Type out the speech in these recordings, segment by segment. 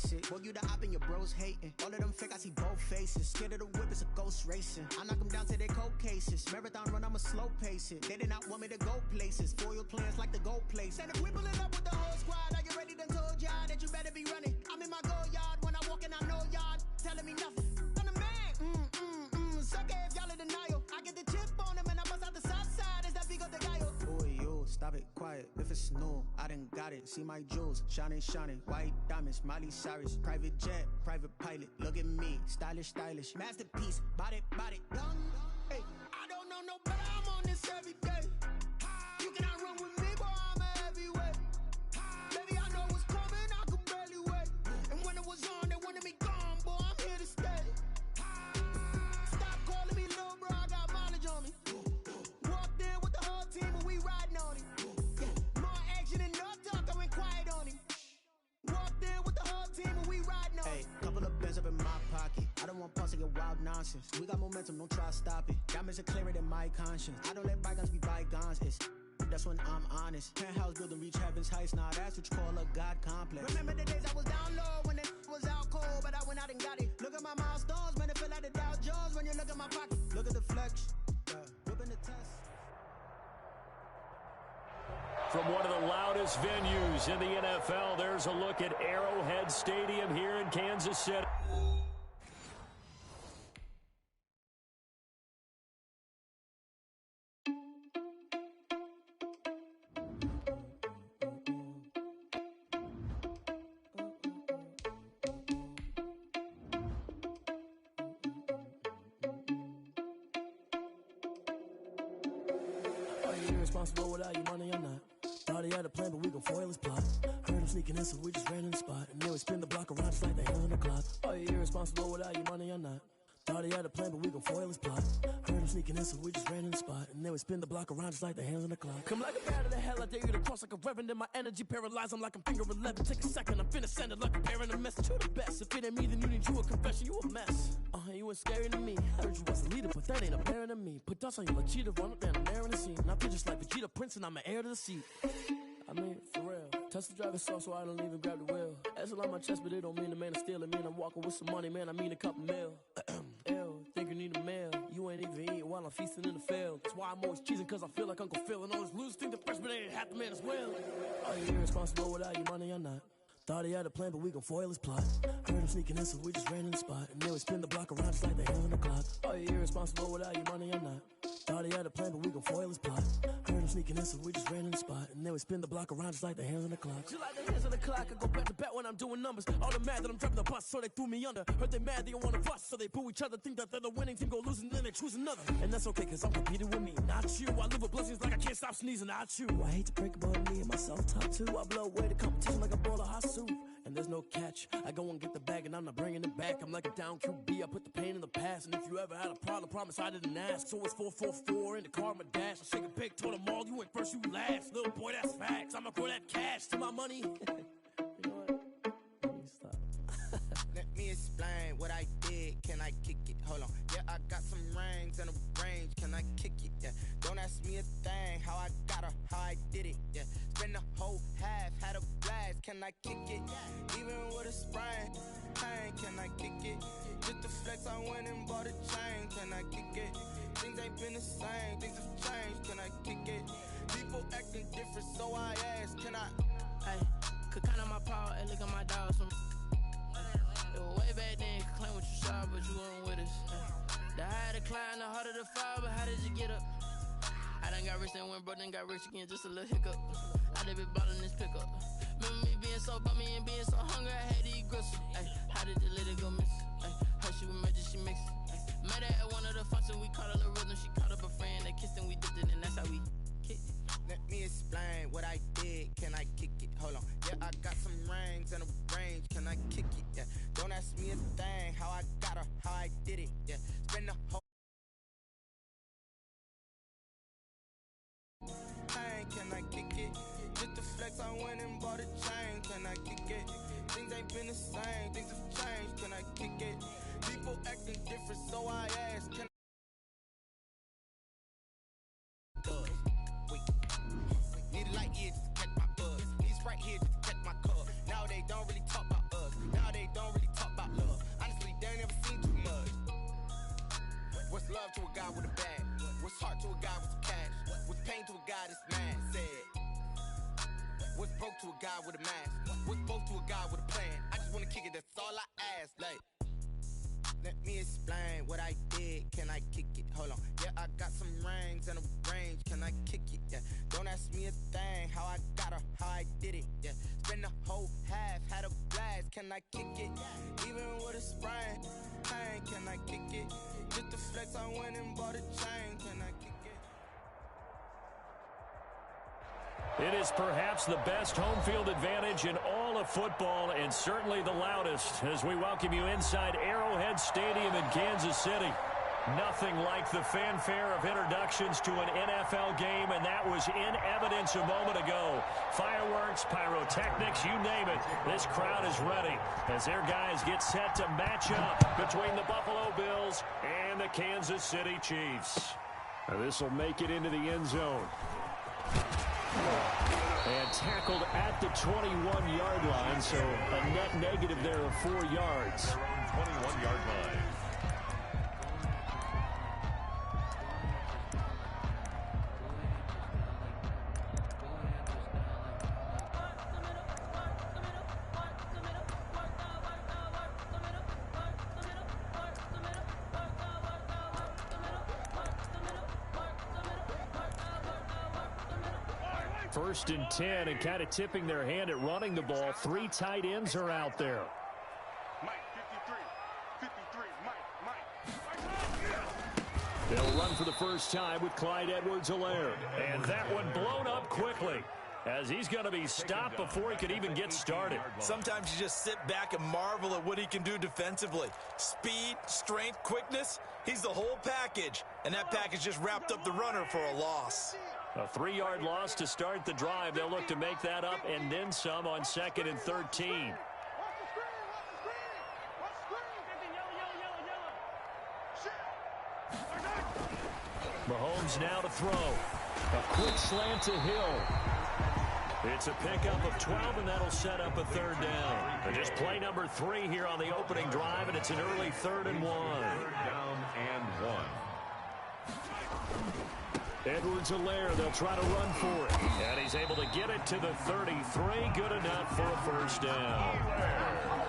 basic. Boy, you the op and your bros hating. All of them fake, I see both faces. Scared of the whip, it's a ghost racing. I knock them down to their cold cases. Marathon run, I'ma slow pace it. They did not want me to go places. Foil plans like the gold place. And if we pulling up with the whole squad, are you ready to told y'all that you better be running? I'm in my go yard. When I walk in, I know y'all telling me nothing. I'm the man. Sucker if y'all in denial. I get the chip on them and I bust out the south side. Is that big of the guy? Boy, yo, stop it, quiet. If it's new, I done got it. See my jewels, shining, white diamonds, Miley Cyrus, private jet, private pilot. Look at me, stylish, masterpiece, body, young. Hey, I don't know no better. I'm on this every day. You cannot run with me, boy. I'm a heavyweight. Baby, I know what's coming. I could barely wait. And when it was on, they wanted me gone, boy. I'm here to stay. Stop calling me little bro. I got mileage on me. Walked in with the whole team, and we riding on it. More action and no talk. I went quiet on him. Walked in with the whole team, and we riding on it. Couple of bins up in my pocket. I don't want pulse to get wild nonsense. We got momentum, don't try to stop it. Diamonds are clearer than my conscience. I don't let bygones be bygones. That's when I'm honest. Penthouse building reach heaven's heights. Now that's what you call a God complex. Remember the days I was down low when it was out cold, but I went out and got it. Look at my milestones, man, it feel like the Dow Jones when you look at my pocket. Look at the flex, whipping the test. From one of the loudest venues in the NFL, there's a look at Arrowhead Stadium here in Kansas City. Irresponsible without your money or not. Thought he had a plan, but we gon' foil his plot. Heard him sneaking in, so we just ran in the spot. And then we spin the block around just like the hell in the clock. Are you irresponsible without your money or not? Thought he had a plan, but we gon' foil his plot. Heard him sneaking in, so we just ran in the spot. And then we spin the block around just like the hands on the clock. Come like a bat of the hell, I dare you to cross like a reverend. And my energy paralyzed, I'm like I'm finger 11. Take a second, I'm finna send it like a parent a message to the best. If it ain't me, then you need you a confession, you a mess. You ain't scary to me. Heard you was a leader, but that ain't apparent to me. Put dust on you like cheetah, run up down the air in the scene. Now I just like Vegeta Prince, and I'm an heir to the seat. I mean, for real. Touch the driver's soft, so I don't even grab the wheel. That's on my chest, but it don't mean the man is stealing. Mean I'm walking with some money, man, I mean a couple mil. Ew, think you need a meal. You ain't even eating while I'm feasting in the field. That's why I'm always cheesing, cause I feel like Uncle Phil. And all those losers think the freshman ain't half the man as well. Are you irresponsible without your money or not? Thought he had a plan, but we gon' foil his plot. Heard him sneaking in, so we just ran in the spot. And then we spin the block around just like the hell in the clock. Are you irresponsible without your money or not? Thought he had a plan, but we gon' foil his plot. Heard him sneaking in, so we just ran in the spot. And then we spin the block around just like the hands on the clock. Just like the hands on the clock, I go back to back when I'm doing numbers. All the mad that I'm driving the bus, so they threw me under. Heard they mad, they don't wanna fuss, so they boo each other. Think that they're the winning team, go losing, then they choose another. And that's okay, cause I'm competing with me, not you. I live with blessings like I can't stop sneezing, not you. I hate to break about me and myself top two. I blow away the competition like a bowl of hot soup. And there's no catch. I go and get the bag and I'm not bringing it back. I'm like a down QB, I put the pain in the past. And if you ever had a problem, promise I didn't ask. So it's 444 in the car, my dash. I shake a big, told them all, you ain't first, you last. Little boy, that's facts. I'ma throw that cash to my money. You know what? Let me stop. Let me explain what I did. Can I kick it? Hold on. Yeah, I got some rings and a range. Can I kick it? Yeah. Don't ask me a thing. How I got her, how I did it. Yeah. Spend the whole half, had a blast. Can I kick it? Even with a sprain. Pain, can I kick it? Just the flex, I went and bought a chain. Can I kick it? Things ain't been the same. Things have changed. Can I kick it? People acting different, so I ask. Can I? Hey, could count on my power and look at my dogs. It was way back then, could claim what you saw, but you weren't with us. The higher the climb, the harder the fall, but how did you get up? I done got rich and went broke, then got rich again, just a little hiccup. I done been ballin' this pickup. Remember me being so bummy and being so hungry, I had to eat gristle. Ay, how did the lady go miss? Ay, her she was major, she mixed. Met her at one of the functions, we caught a little rhythm, she caught up a friend, they kissed and we dipped it, and that's how we kicked it. Let me explain what I did. Can I kick it? Hold on. Yeah, I got some rings and a range. Can I kick it? Yeah. Don't ask me a thing. How I got her, how I did it. Yeah. Spend the whole pain. Can I kick it? Just the flex, I went and bought a chain. Can I kick it? Things ain't been the same. Things have changed. Can I kick it? People acting different, so I ask. Can Need a light here just to catch my buzz. Need Sprite here just to catch my cup. Now they don't really talk about us. Now they love to a guy with a bag? What's heart to a guy with some cash? What's pain to a guy that's mad? Said. What's broke to a guy with a mask? What's both to a guy with a plan? I just wanna kick it, that's all I ask. Like, let me explain what I did. Can I kick it? Hold on. Yeah, I got some rings and a range. Can I kick it? Yeah. Don't ask me a thing. How I got her, how I did it. Yeah. Spend the whole half, had a blast. Can I kick it? Even with a sprain. Pain, can I kick it? Just to flex, I went and bought a chain. Can I kick it? It is perhaps the best home field advantage in all of football, and certainly the loudest, as we welcome you inside Arrowhead Stadium in Kansas City. Nothing like the fanfare of introductions to an NFL game, and that was in evidence a moment ago. Fireworks, pyrotechnics, you name it. This crowd is ready as their guys get set to match up between the Buffalo Bills and the Kansas City Chiefs. This will make it into the end zone. And tackled at the 21-yard line, so a net negative there of 4 yards. Their own 21-yard line. First and 10, and kind of tipping their hand at running the ball. 3 tight ends are out there. Mike, 53, Mike. They'll run for the first time with Clyde Edwards-Helaire. And that one blown up quickly, as he's going to be stopped before he could even get started. Sometimes you just sit back and marvel at what he can do defensively. Speed, strength, quickness, he's the whole package. And that package just wrapped up the runner for a loss. A 3-yard loss to start the drive. They'll look to make that up and then some on 2nd and 13. Mahomes now to throw. A quick slant to Hill. It's a pickup of 12, and that'll set up a 3rd down. And just play number 3 here on the opening drive, and it's an early 3rd and 1. 3rd down and 1. Edwards-Helaire, they'll try to run for it. And he's able to get it to the 33. Good enough for a 1st down.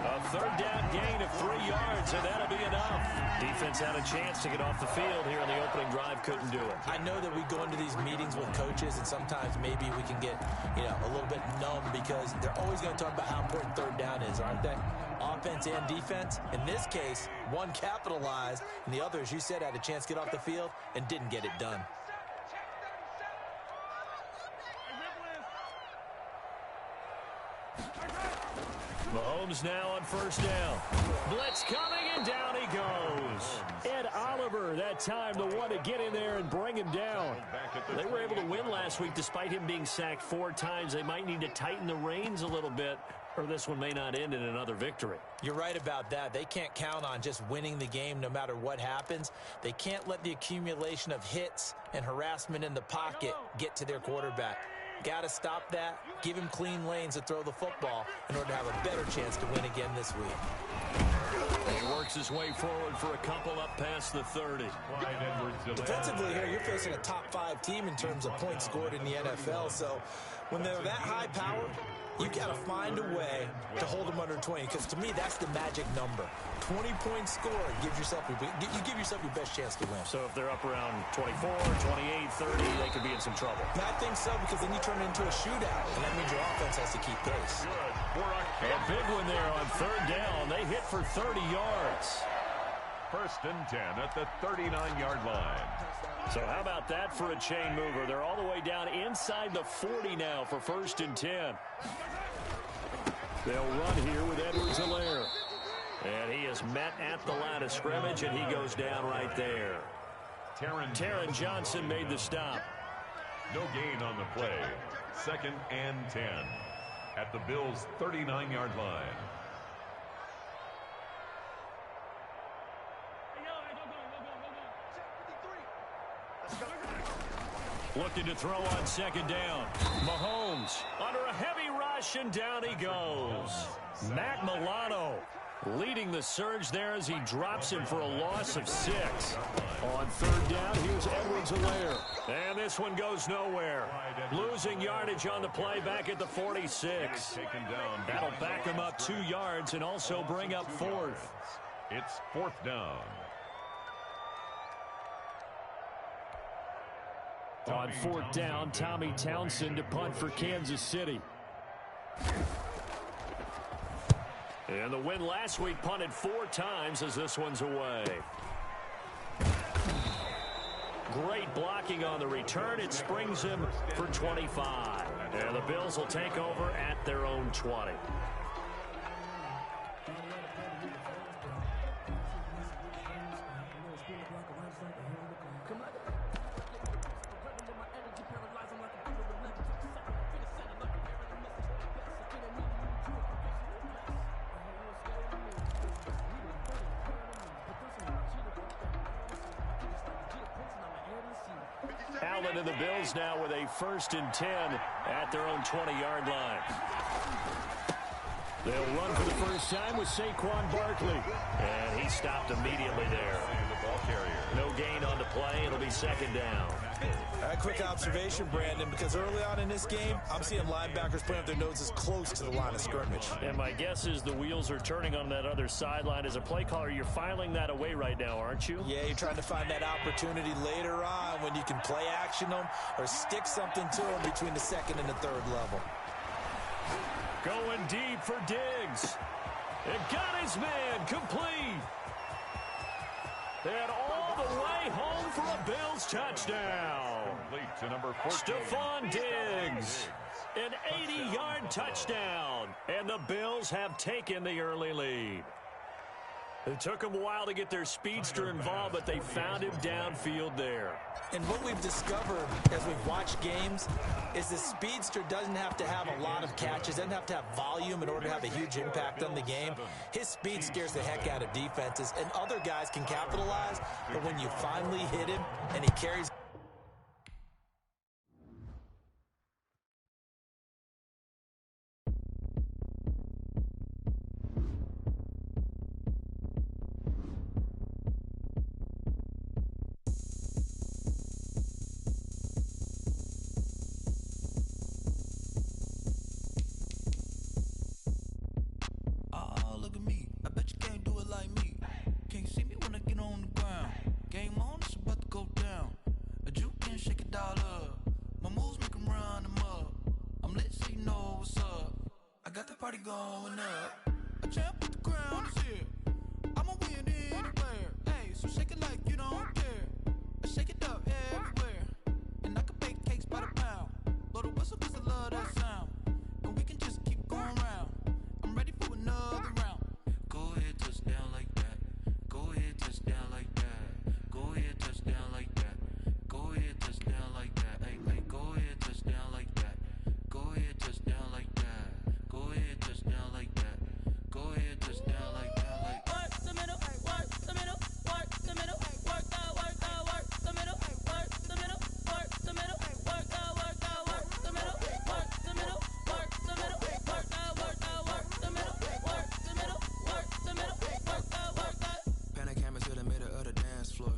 A 3rd down gain of 3 yards, and that'll be enough. Defense had a chance to get off the field here in the opening drive. Couldn't do it. I know that we go into these meetings with coaches, and sometimes maybe we can get, a little bit numb because they're always going to talk about how important 3rd down is, aren't they? Offense and defense. In this case, one capitalized, and the other, as you said, had a chance to get off the field and didn't get it done. Mahomes now on 1st down. Blitz coming, and down he goes. Ed Oliver, that time the one to get in there and bring him down. They were able to win last week despite him being sacked 4 times. They might need to tighten the reins a little bit, or this one may not end in another victory. You're right about that. They can't count on just winning the game no matter what happens. They can't let the accumulation of hits and harassment in the pocket get to their quarterback. Got to stop that, give him clean lanes to throw the football in order to have a better chance to win again this week. He works his way forward for a couple up past the 30. Defensively here, you're facing a top 5 team in terms of points scored in the NFL, so when they're that high power, you got to find a way to hold them under 20, because to me, that's the magic number. 20 points scored gives yourself you give yourself your best chance to win. So if they're up around 24, 28, 30, they could be in some trouble. And I think so, because then you turn it into a shootout, and that means your offense has to keep pace. A big one there on 3rd down. They hit for 30 yards. 1st and 10 at the 39-yard line. So how about that for a chain mover? They're all the way down inside the 40 now for 1st and 10. They'll run here with Edwards-Helaire. And he is met at the line of scrimmage, and he goes down right there. Taron Johnson made the stop. No gain on the play. 2nd and 10 at the Bills' 39-yard line. Looking to throw on 2nd down. Mahomes under a heavy rush, and down he goes. Matt Milano Leading the surge there as he drops him for a loss of 6. On third down, here's Edwards-Helaire. And this one goes nowhere. Losing yardage on the play back at the 46. That'll back him up 2 yards and also bring up 4th. It's 4th down. On 4th down, Tommy Townsend to punt for Kansas City. And the win last week punted 4 times as this one's away. Great blocking on the return. It springs him for 25. And the Bills will take over at their own 20. Allen and the Bills now with a 1st and 10 at their own 20-yard line. They'll run for the first time with Saquon Barkley. And he stopped immediately there. No gain on the play. It'll be 2nd down. A quick observation, Brandon, because early on in this game, I'm seeing linebackers putting up their noses close to the line of scrimmage. And my guess is the wheels are turning on that other sideline. As a play caller, you're filing that away right now, aren't you? Yeah, you're trying to find that opportunity later on when you can play action them or stick something to them between the 2nd and the 3rd level. Going deep for Diggs. It got his man complete. And all the way home for a Bills touchdown. Complete to number 14. Stephon Diggs. An 80-yard touchdown. And the Bills have taken the early lead. It took them a while to get their speedster involved, but they found him downfield there. And what we've discovered as we've watched games is the speedster doesn't have to have a lot of catches, doesn't have to have volume in order to have a huge impact on the game. His speed scares the heck out of defenses, and other guys can capitalize, but when you finally hit him and he carries... Going up, a champ with the crown is here. I'ma win anywhere. Hey, so shake it like you don't care. I shake it up everywhere, and I can bake cakes by the pound. Blow the whistle 'cause I love that sound, and we can just keep going round. I'm ready for another round. Go ahead, touchdown like that. Go ahead, touchdown like that. Go ahead, touchdown like that. Go ahead, touchdown like that. Hey, hey, go ahead, touchdown like that. Go ahead, touchdown like that. Go ahead, touchdown like that. Go ahead, touchdown like that. Like work the middle, work the middle, work the middle, work the middle, work the middle, work the middle, work the middle, work the middle, work the middle, work the middle, work the middle, work the middle, work the. Panic hammer to the middle of the dance floor.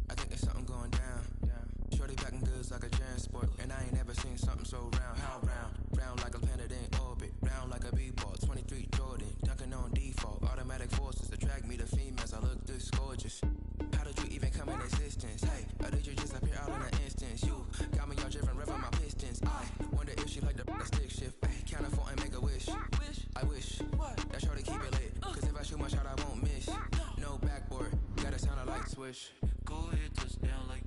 I think there's something going down. Shorty packing goods like a transport, and I ain't never seen something so round. How round? Round like a planet in orbit, round like a b-ball. 23 Jordan, dunking on default. Automatic forces attract me to females. I look this gorgeous. How did you even come in existence? Hey, or did you just appear out in an instance? You got me all driven, revving my pistons. I wonder if she like the stick shift. Hey, count a 4 and make a wish. I wish that shorty keep it lit. 'Cause if I shoot my shot, I won't miss. No backboard, gotta sound a light switch. Go ahead, touchdown like